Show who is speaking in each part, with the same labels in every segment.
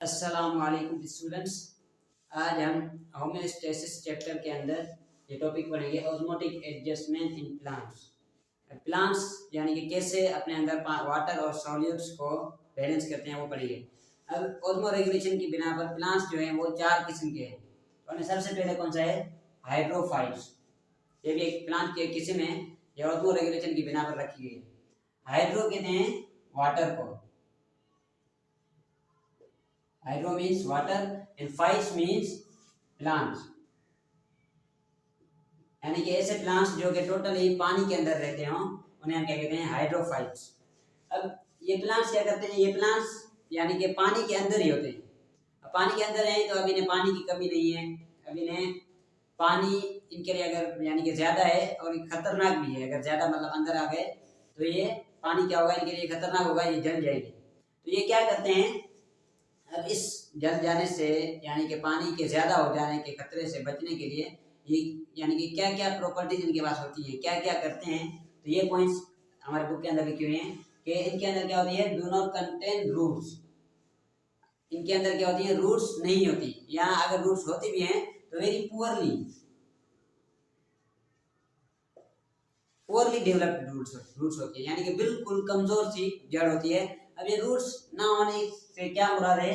Speaker 1: अस्सलाम वालेकुम स्टूडेंट्स। आज हम होम्योस्टेसिस चैप्टर के अंदर ये टॉपिक पढ़ेंगे osmotic adjustment in plants. Plants यानी कि कैसे अपने अंदर वाटर और सॉल्यूट्स को बैलेंस करते हैं वो पढ़ेंगे। अब ऑस्मो रेगुलेशन की बिना पर प्लांट्स जो हैं वो चार किस्म के हैं। उनमें सबसे पहले कौन सा है? हाइड्रोफाइट्स। ये भी एक प्लांट की किस्म है, ये ऑस्मो रेगुलेशन की बिना पर रखी गई है। हाइड्रो कहते हैं वाटर को, hydro means water and phytes means plants, यानी कि ऐसे प्लांट्स जो कि टोटली पानी के अंदर रहते हों उन्हें हम क्या कहते हैं? हाइड्रोफाइट्स। अब ये प्लांट्स क्या करते हैं? ये प्लांट्स यानी कि पानी के अंदर ही होते हैं। अब पानी के अंदर हैं तो अब इन्हें पानी की कमी नहीं है। अब इन्हें पानी इनके लिए अगर यानी कि ज़्यादा है और खतरनाक भी है, अगर ज़्यादा मतलब अंदर आ गए तो ये पानी क्या होगा? इनके लिए खतरनाक होगा, ये जल जाएगी। तो ये क्या करते हैं? अब इस जल जाने से यानी कि पानी के ज़्यादा हो जाने के खतरे से बचने के लिए ये यानी कि क्या क्या प्रॉपर्टीज इनके पास होती है, क्या क्या करते हैं, तो ये पॉइंट्स हमारे बुक के अंदर लिखे हुए हैं कि इनके अंदर क्या होती है? Do not contain roots. इनके अंदर क्या होती है? रूट्स नहीं होती, या अगर रूट्स होती भी हैं तो वेरी पुअरली डेवलप्ड रूट्स होती है, यानी कि बिल्कुल कमजोर सी जड़ होती है। अब ये रूट्स ना होने से क्या मुराद है?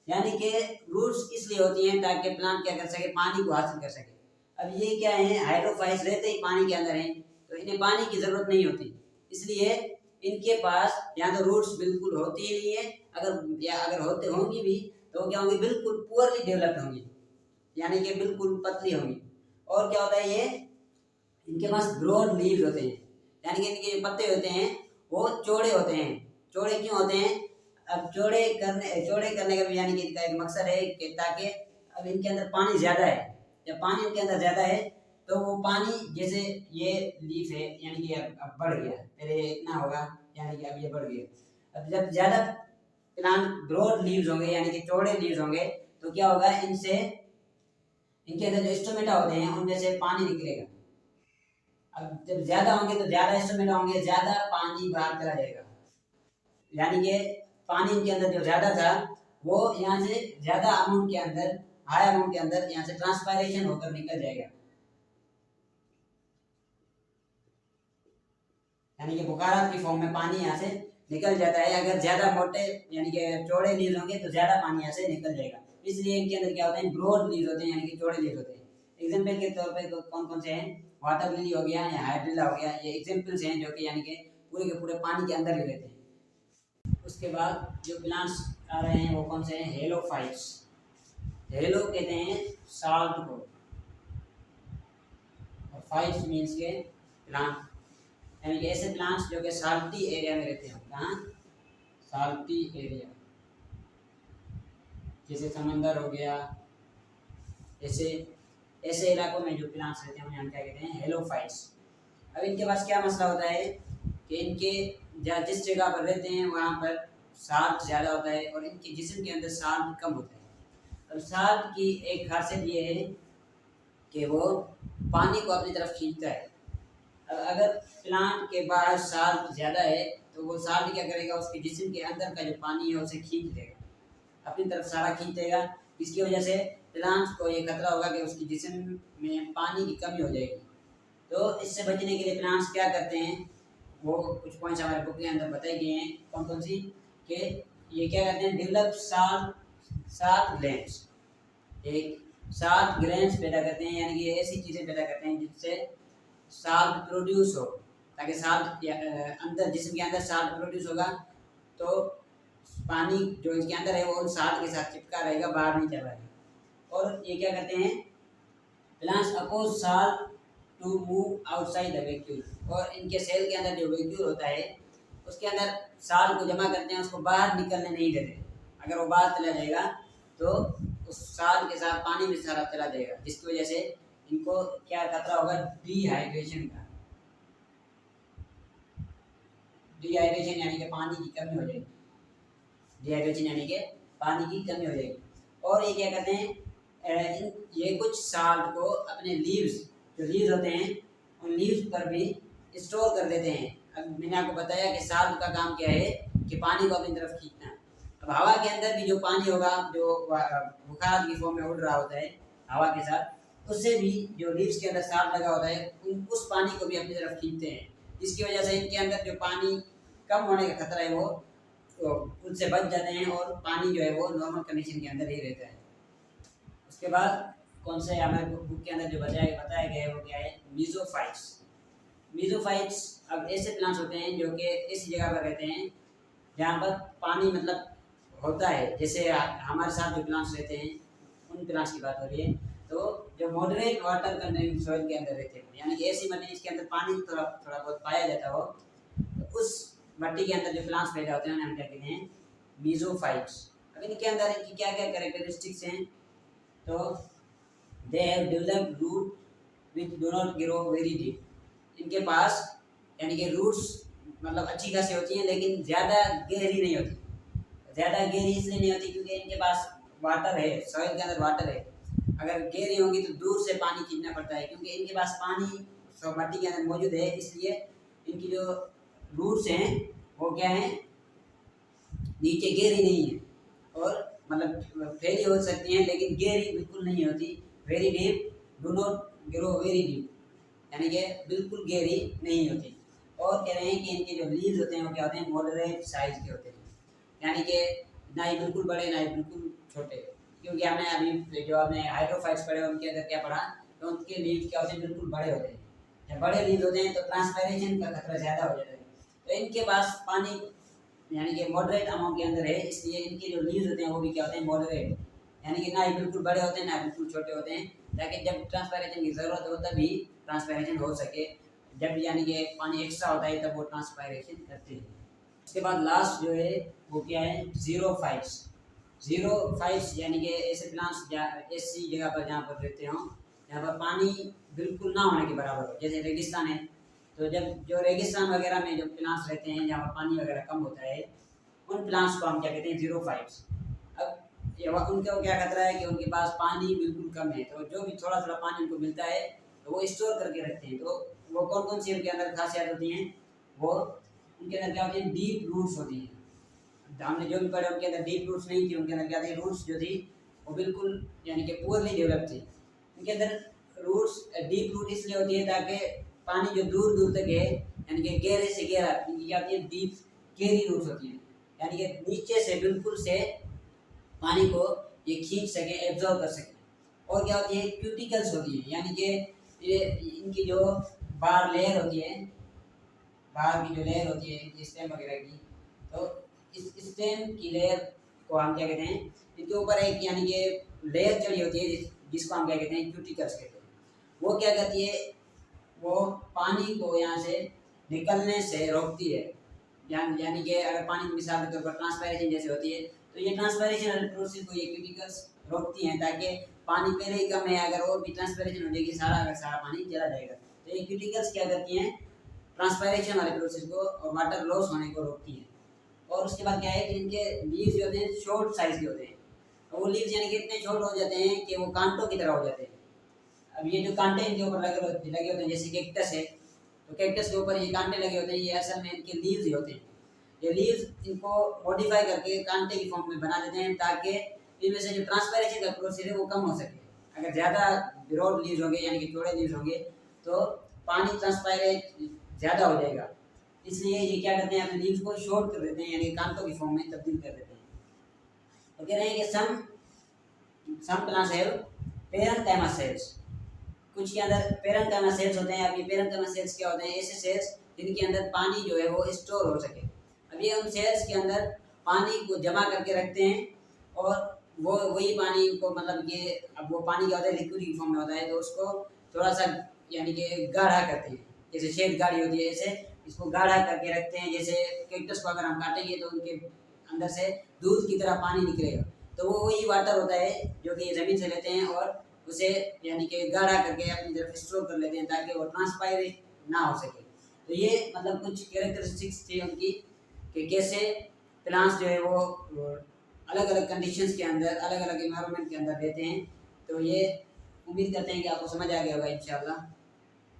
Speaker 1: यानी कि रूट्स इसलिए होती हैं ताकि प्लांट क्या कर सके? पानी को हासिल कर सके। अब ये क्या है? हाइड्रोफाइट्स रहते ही पानी के अंदर हैं तो इन्हें पानी की जरूरत नहीं होती, इसलिए इनके पास या तो रूट्स बिल्कुल होती ही नहीं है, अगर होते होंगी भी तो क्या होंगी? बिल्कुल पुअरली डेवलप्ड होंगी, यानी कि बिल्कुल पतली होंगी। और क्या होता है? ये इनके पास ब्रॉड लीव्स होते हैं, यानी कि इनके जो पत्ते होते हैं वो चौड़े होते हैं। चौड़े क्यों होते हैं? अब चौड़े करने का भी यानी कि इनका एक मकसद है कि ताकि अब इनके अंदर पानी ज़्यादा है, जब पानी इनके अंदर ज़्यादा है तो वो पानी, जैसे ये लीफ है यानी कि अब बढ़ गया, पहले इतना होगा यानी कि अब ये बढ़ गया। अब जब ज़्यादा प्लांट ब्रॉड लीव्स होंगे यानी कि चौड़े लीव्स होंगे तो क्या होगा? इनसे इनके अंदर जो स्टोमेटा होते हैं उनमें से पानी निकलेगा। अब जब ज्यादा होंगे तो ज्यादा इंस्ट्रूमेंट होंगे, ज्यादा पानी बाहर चला जाएगा, यानी कि पानी इनके अंदर जो ज्यादा था वो यहाँ से ज्यादा अमाउंट के अंदर, हाई अमाउंट के अंदर यहाँ से ट्रांसपायरेशन होकर निकल जाएगा, यानी कि बुखारात की फॉर्म में पानी यहाँ से निकल जाता है। अगर ज्यादा मोटे यानी कि चौड़े लीव्स होंगे तो ज्यादा पानी यहाँ से निकल जाएगा, इसलिए इनके अंदर क्या होते हैं? ब्रॉड लीव्स होते हैं, यानी कि चौड़े लीव्स होते हैं। एग्जाम्पल के तौर पे कौन कौन से हैं? वाटर लिली हो गया या हाइड्रिला हो गया, ये एग्जाम्पल्स हैं जो कि यानी कि पूरे के पूरे पानी के अंदर ही रहते हैं। उसके बाद जो प्लांट्स आ रहे हैं वो कौन से हैं? हेलोफाइट्स। हेलो कहते हैं साल्ट को, और फाइट्स मीन्स के प्लांट, यानी कि ऐसे प्लांट्स जो कि साल्टी एरिया में रहते हैं। कहाँ? साल्टी एरिया, जैसे समंदर हो गया, ऐसे ऐसे इलाकों में जो प्लांट्स रहते हैं उन्हें हम क्या कहते हैं? हेलोफाइट्स। अब इनके पास क्या मसला होता है कि इनके जिस जगह पर रहते हैं वहाँ पर साल्ट ज़्यादा होता है और इनके जिस्म के अंदर साल्ट कम होता है। अब साल्ट की एक खासियत ये है कि वो पानी को अपनी तरफ खींचता है। अब अगर प्लांट के बाहर साल्ट ज़्यादा है तो वो साल्ट क्या करेगा? उसके जिस्म के अंदर का जो पानी है उसे खींच देगा, अपनी तरफ सारा खींच देगा। इसकी वजह से प्लांट्स को ये खतरा होगा कि उसकी जिस्म में पानी की कमी हो जाएगी। तो इससे बचने के लिए प्लांट्स क्या करते हैं? वो कुछ पॉइंट्स हमारे बुक के अंदर बताए गए हैं। कौन कौन सी? कि ये क्या करते हैं? डेवलप साल्ट ग्लैंड्स, एक साल्ट ग्लैंड्स पैदा करते हैं, यानी कि ऐसी चीज़ें पैदा करते हैं जिससे साल्ट प्रोड्यूस हो, ताकि साल्ट अंदर जिस्म के अंदर साल्ट प्रोड्यूस होगा तो पानी जो इसके अंदर है वो साल्ट के साथ चिपका रहेगा, बाहर नहीं चला जाएगा। और ये क्या करते हैं? Plants oppose salt to move outside the vacuole, और इनके सेल के अंदर जो वैक्यूल होता है उसके अंदर साल्ट को जमा करते हैं, उसको बाहर निकलने नहीं देते। अगर वो बाहर चला जाएगा तो उस साल्ट के साथ पानी में सारा चला जाएगा, जिसकी वजह से इनको क्या खतरा होगा? डिहाइड्रेशन का। डिहाइड्रेशन यानी कि पानी की कमी हो जाएगी, डिहाइड्रेशन यानी कि पानी की कमी हो जाएगी। और ये क्या करते हैं? ये कुछ साल्ट को अपने लीव्स, जो लीव्स होते हैं उन लीव्स पर भी स्टोर कर देते हैं। अब मैंने आपको बताया कि साल्ट का काम क्या है? कि पानी को अपनी तरफ खींचना। अब हवा के अंदर भी जो पानी होगा, जो बुखार की फॉर्म में उड़ रहा होता है हवा के साथ, उससे भी जो लीव्स के अंदर साफ लगा होता है उस पानी को भी अपनी तरफ खींचते हैं, जिसकी वजह से इनके अंदर जो पानी कम होने का खतरा है वो तो उनसे बच जाते हैं और पानी जो है वो नॉर्मल कंडीशन के अंदर ही रहता है। उसके बाद कौन से हमारे बुक के अंदर जो बताया गया है वो क्या है, मीजोफाइट्स। मीजोफाइट्स अब ऐसे प्लांट्स होते हैं जो कि ऐसी जगह पर रहते हैं जहाँ पर पानी मतलब होता है, जैसे हमारे साथ जो प्लांट्स रहते हैं उन प्लांट्स की बात हो रही है। तो जो मॉडरेट वाटर कंटेंट सॉइल के अंदर रहते हैं, यानी कि ऐसी मिट्टी जिसके अंदर पानी थोड़ा थोड़ा बहुत पाया जाता हो, तो उस मिट्टी के अंदर जो प्लांट्स पैदा होते हैं उन्हें हम क्या कहते हैं, मीजोफाइट्स। अब इनके अंदर इनकी क्या क्या कैरेक्टरिस्टिक्स हैं, तो they have developed root which do not grow very deep. इनके पास यानी कि रूट्स मतलब अच्छी खासी होती हैं लेकिन ज़्यादा गहरी नहीं होती। ज़्यादा गहरी इसलिए नहीं होती क्योंकि इनके पास वाटर है, सॉइल के अंदर वाटर है। अगर गहरी होंगी तो दूर से पानी खींचना पड़ता है, क्योंकि इनके पास पानी मिट्टी के अंदर मौजूद है, इसलिए इनकी जो रूट्स हैं वो क्या है, नीचे गहरी नहीं है और मतलब फैली हो सकती हैं लेकिन गहरी बिल्कुल नहीं होती। Very deep, do not grow very deep, यानी कि बिल्कुल गहरी नहीं होती। और कह रहे हैं कि इनके जो लीव्स होते हैं वो क्या होते हैं, मॉडरेट साइज के होते हैं, यानी कि ना ही बिल्कुल बड़े ना ही बिल्कुल छोटे। क्योंकि हमने अभी जो हमने हाइड्रोफाइट्स पढ़े उनके अंदर क्या पढ़ा, तो उनके लीव्स क्या होते हैं, बिल्कुल बड़े होते हैं। जब बड़े लीव्स होते हैं तो ट्रांसपायरेशन का खतरा ज़्यादा हो जाता है। तो इनके पास पानी यानी कि मॉडरेट अमाउंट के अंदर है, इसलिए इनके जो लीव्स होते हैं वो भी क्या होते हैं, मॉडरेट, यानी कि ना ही बिल्कुल बड़े होते हैं ना बिल्कुल छोटे होते हैं, ताकि जब ट्रांसपायरेशन की ज़रूरत हो तभी ट्रांसपायरेशन हो सके। जब यानी कि पानी एक्स्ट्रा होता है तब वो ट्रांसपायरेशन करते हैं। उसके बाद लास्ट जो है वो क्या है, ज़ीरोफाइट्स। ज़ीरोफाइट्स यानी कि ऐसे प्लांट्स ऐसी जगह पर जहाँ पर रहते हों जहाँ पर पानी बिल्कुल ना होने के बराबर हो, जैसे रेगिस्तान है। तो जब जो रेगिस्तान वगैरह में जो प्लांट्स रहते हैं जहाँ पर पानी वगैरह कम होता है, उन प्लांट्स को हम क्या कहते हैं, ज़ीरोफाइट्स। अब ये उनको क्या खतरा है कि उनके पास पानी बिल्कुल कम है, तो जो भी थोड़ा थोड़ा पानी उनको मिलता है तो वो स्टोर करके रखते हैं। तो वो कौन कौन सी उनके अंदर खासियत होती हैं, वो उनके अंदर क्या होती है, डीप रूट्स होती हैं। हमने जो भी पढ़ा उनके अंदर डीप रूट्स नहीं थी, उनके अंदर क्या थी, रूट्स जो थी वो बिल्कुल यानी कि पुअरली डेवलप थी। उनके अंदर रूट्स डीप रूट इसलिए होती है ताकि पानी जो दूर दूर तक है, यानी कि गहरे से गहरा, इनकी क्या होती है, डीप गहरी रूट्स होती हैं, यानी कि नीचे से बिल्कुल से पानी को ये खींच सके, एब्जॉर्ब कर सके। और क्या होती है, क्यूटिकल्स होती है, यानी कि ये इनकी जो बाहर लेयर होती है, बाहर की जो लेयर होती है स्टेम वगैरह की, तो इस स्टेम की लेयर को हम क्या कहते हैं, इनके ऊपर एक यानी कि लेयर चढ़ी होती है जिसको हम क्या कहते हैं, क्यूटिकल्स कहते हैं। वो क्या करती है, वो पानी को यहाँ से निकलने से रोकती है। यानी कि अगर पानी मिसाल के तौर पर ट्रांसपायरेशन जैसे होती है, तो ये ट्रांसपायरेशन प्रोसेस को ये क्यूटिकल्स रोकती हैं, ताकि पानी पहले ही कम है, अगर और भी ट्रांसपायरेशन हो जाएगी सारा पानी चला जाएगा। तो ये क्यूटिकल्स क्या करती हैं, ट्रांसपायरेशन वाले प्रोसेस को और वाटर लॉस होने को रोकती है। और उसके बाद क्या है कि इनके लीव्स जो होते हैं शॉर्ट साइज के होते हैं, और वो लीव्स यानी कि इतने शॉर्ट हो जाते हैं कि वो कांटों की तरह हो जाते हैं। अब ये जो कांटे इनके ऊपर लगे होते हैं, जैसे कैक्टस है, तो कैक्टस के ऊपर ये कांटे लगे होते हैं, ये असल में इनके लीव्स ही होते हैं। ये लीव्स इनको मॉडिफाई करके कांटे की फॉर्म में बना देते हैं, ताकि इनमें से जो ट्रांसपायरेशन का प्रोसेस है वो कम हो सके। अगर ज़्यादा ब्रॉड लीव्स होंगे यानी कि चौड़े लीव्स होंगे तो पानी ट्रांसपायरेट ज़्यादा हो जाएगा, इसलिए ये क्या करते हैं, अपने लीव्स को शॉर्ट कर देते हैं, यानी कांटों की फॉर्म में तब्दील कर देते हैं। तो कह रहे हैं कि some plants have parenchyma cells, कुछ के अंदर पेरेंकाइमा सेल्स होते हैं। अब ये पेरेंकाइमा सेल्स क्या होते हैं, ऐसे सेल्स जिनके अंदर पानी जो है वो स्टोर हो सके। अब ये उन सेल्स के अंदर पानी को जमा करके रखते हैं, और वो वही पानी को मतलब ये, अब वो पानी क्या होता है, लिक्विड की फॉर्म में होता है, तो उसको थोड़ा सा यानी कि गाढ़ा करते हैं, जैसे शेड गाढ़ी होती है, ऐसे इसको गाढ़ा करके रखते हैं। जैसे कैक्टस को अगर हम काटेंगे तो उनके अंदर से दूध की तरह पानी निकलेगा, तो वो वही वाटर होता है जो कि ज़मीन से लेते हैं और उसे यानी कि गाढ़ा करके अपनी तरफ स्टोर कर लेते हैं, ताकि वो ट्रांसपायरेट ना हो सके। तो ये मतलब कुछ कैरेक्टरिस्टिक्स थी उनकी, कि कैसे प्लांट्स जो है वो अलग अलग कंडीशंस के अंदर, अलग अलग इन्वायरमेंट के अंदर रहते हैं। तो ये उम्मीद करते हैं कि आपको समझ आ गया होगा इंशाल्लाह।